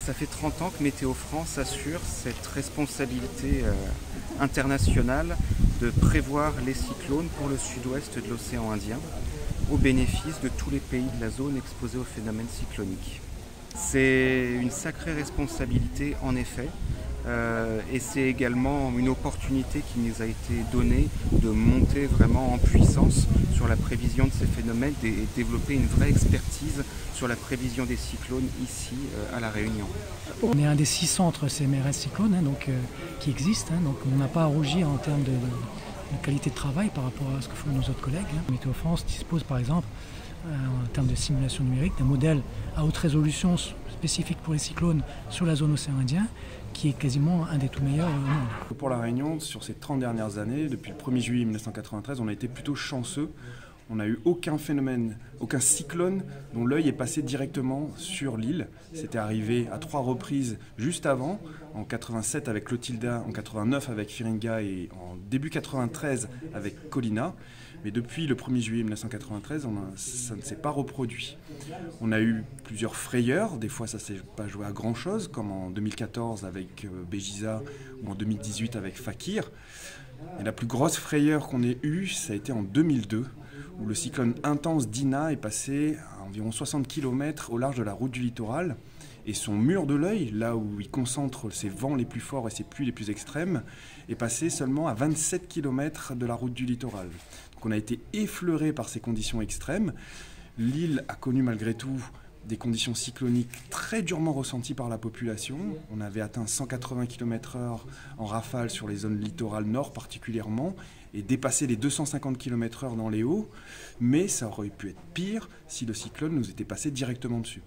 Ça fait 30 ans que Météo France assure cette responsabilité internationale de prévoir les cyclones pour le sud-ouest de l'océan Indien, au bénéfice de tous les pays de la zone exposés au phénomène cyclonique. C'est une sacrée responsabilité en effet, et c'est également une opportunité qui nous a été donnée de monter vraiment en puissance sur la prévision de ces phénomènes et développer une vraie expertise sur la prévision des cyclones ici à La Réunion. On est un des 6 centres CMRS cyclones qui existent, donc on n'a pas à rougir en termes de qualité de travail par rapport à ce que font nos autres collègues. Météo France dispose par exemple, en termes de simulation numérique, d'un modèle à haute résolution spécifique pour les cyclones sur la zone océan Indien, qui est quasiment un des tout meilleurs au monde. Pour La Réunion, sur ces 30 dernières années, depuis le 1er juillet 1993, on a été plutôt chanceux. On n'a eu aucun phénomène, aucun cyclone dont l'œil est passé directement sur l'île. C'était arrivé à 3 reprises juste avant, en 87 avec Clotilda, en 89 avec Firinga et en début 93 avec Colina. Mais depuis le 1er juillet 1993, ça ne s'est pas reproduit. On a eu plusieurs frayeurs, des fois ça ne s'est pas joué à grand chose, comme en 2014 avec Béjiza ou en 2018 avec Fakir. Et la plus grosse frayeur qu'on ait eue, ça a été en 2002, où le cyclone intense Dina est passé à environ 60 km au large de la route du littoral. Et son mur de l'œil, là où il concentre ses vents les plus forts et ses pluies les plus extrêmes, est passé seulement à 27 km de la route du littoral. Donc on a été effleuré par ces conditions extrêmes. L'île a connu malgré tout des conditions cycloniques très durement ressenties par la population. On avait atteint 180 km/h en rafale sur les zones littorales nord particulièrement et dépassé les 250 km/h dans les hauts. Mais ça aurait pu être pire si le cyclone nous était passé directement dessus.